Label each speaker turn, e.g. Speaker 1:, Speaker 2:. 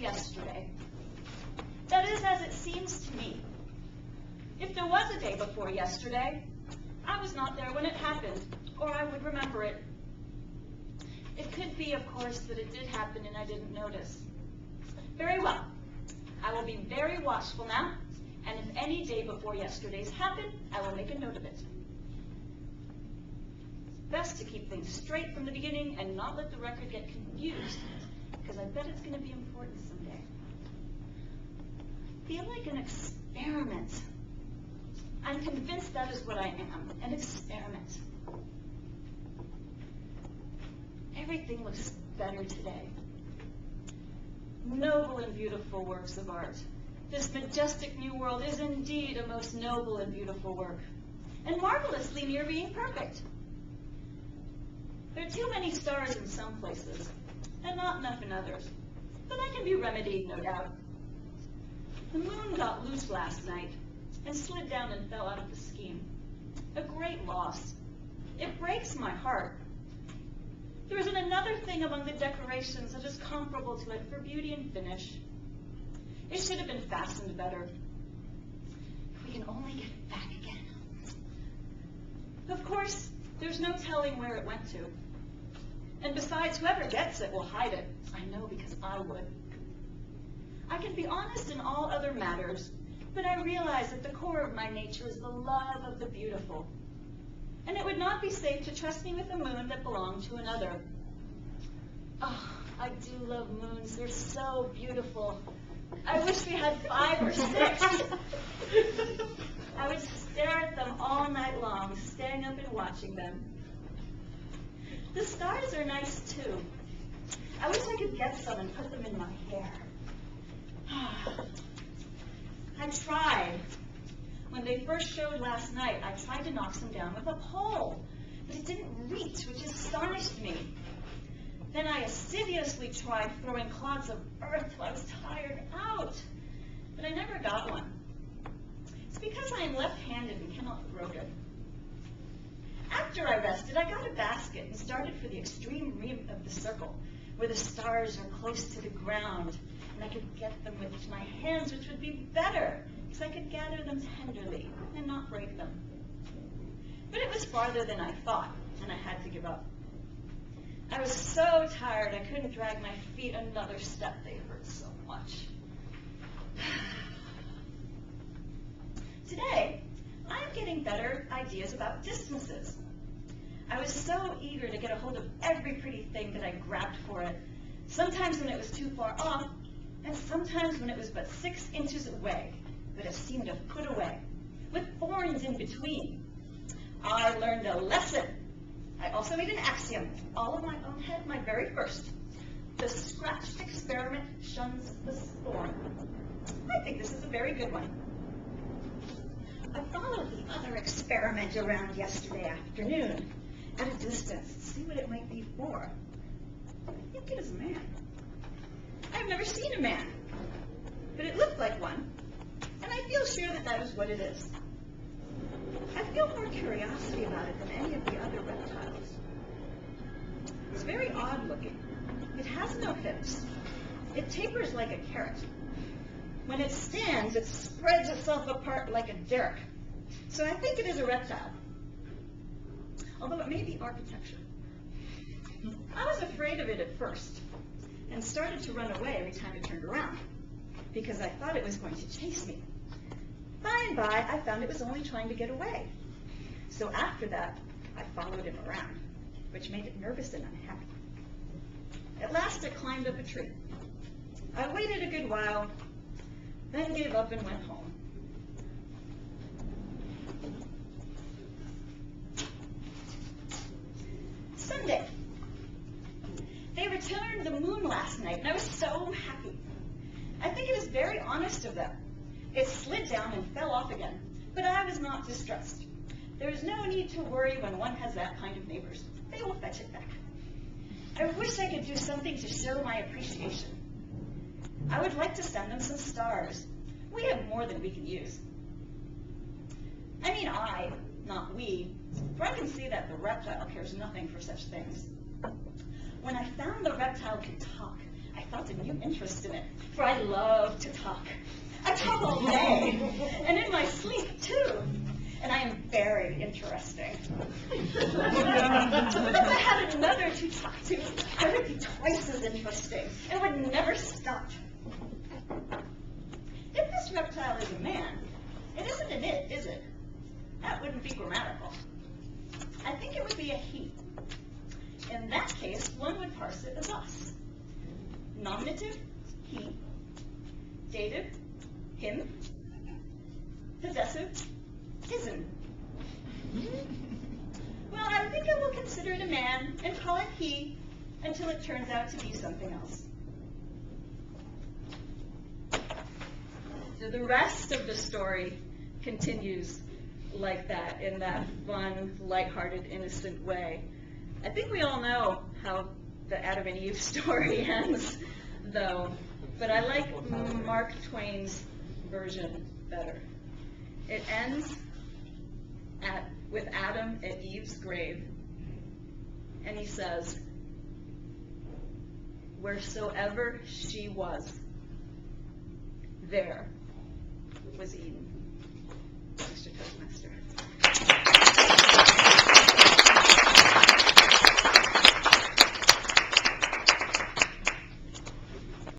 Speaker 1: yesterday. That is as it seems to me. If there was a day before yesterday, I was not there when it happened, or I would remember it. It could be, of course, that it did happen and I didn't notice. Very well. I will be very watchful now, and if any day before yesterday's happened, I will make a note of it. It's best to keep things straight from the beginning and not let the record get confused, because I bet it's going to be important someday. I feel like an experiment. I'm convinced that is what I am, an experiment. Everything looks better today. Noble and beautiful works of art. This majestic new world is indeed a most noble and beautiful work, and marvelously near being perfect. There are too many stars in some places, and not enough in others, but that can be remedied, no doubt. The moon got loose last night, and slid down and fell out of the scheme. A great loss. It breaks my heart. There isn't another thing among the decorations that is comparable to it for beauty and finish. It should have been fastened better. If we can only get it back again. Of course, there's no telling where it went to. And besides, whoever gets it will hide it. I know, because I would. I can be honest in all other matters, but I realize that the core of my nature is the love of the beautiful. And it would not be safe to trust me with a moon that belonged to another. Oh, I do love moons. They're so beautiful. I wish we had 5 or 6. I would stare at them all night long, staying up and watching them. The stars are nice too. I wish I could get some and put them in my hair. I tried. When they first showed last night, I tried to knock them down with a pole, but it didn't reach, which astonished me. Then I assiduously tried throwing clods of earth till I was tired out, but I never got one. It's because I am left-handed and cannot throw good. After I rested, I got a basket and started for the extreme rim of the circle, where the stars are close to the ground, and I could get them with my hands, which would be better, because I could gather them tenderly and not break them. But it was farther than I thought, and I had to give up. I was so tired I couldn't drag my feet another step. They hurt so much. Today, I am getting better ideas about distances. I was so eager to get a hold of every pretty thing that I grabbed for it, sometimes when it was too far off, and sometimes when it was but 6 inches away, but it seemed a foot away, with thorns in between. I learned a lesson. I also made an axiom, all of my own head, my very first. The scratched experiment shuns the thorn. I think this is a very good one. I followed the other experiment around yesterday afternoon, at a distance, to see what it might be for. I think it is a man. I've never seen a man, but it looked like one, and I feel sure that that is what it is. I feel more curiosity about it than any of the other reptiles. It's very odd looking. It has no hips. It tapers like a carrot. When it stands, it spreads itself apart like a derrick. So I think it is a reptile, although it may be architecture. I was afraid of it at first, and started to run away every time it turned around, because I thought it was going to chase me. By and by, I found it was only trying to get away. So after that, I followed him around, which made it nervous and unhappy. At last, it climbed up a tree. I waited a good while, then gave up and went home. Sunday. They returned the moon last night, and I was so happy. I think it is very honest of them. It slid down and fell off again, but I was not distressed. There is no need to worry when one has that kind of neighbors. They will fetch it back. I wish I could do something to show my appreciation. I would like to send them some stars. We have more than we can use. I mean I, not we, for I can see that the reptile cares nothing for such things. When I found the reptile could talk, I felt a new interest in it, for I love to talk. I talk all day, and in my sleep too. And I am very interesting. If I had another to talk to, I would be twice as interesting and would never stop. If this reptile is a man, it isn't an it, is it? That wouldn't be grammatical. I think it would be a he. In that case, one would parse it as us. Nominative, he. Dative, him. Possessive, hisn. Well, I think I will consider it a man and call it he until it turns out to be something else. So the rest of the story continues like that, in that fun, lighthearted, innocent way. I think we all know how the Adam and Eve story ends, though, but I like Mark Twain's version better. It ends with Adam at Eve's grave, and he says, "Wheresoever she was, there was Eden." Mr. Toastmaster.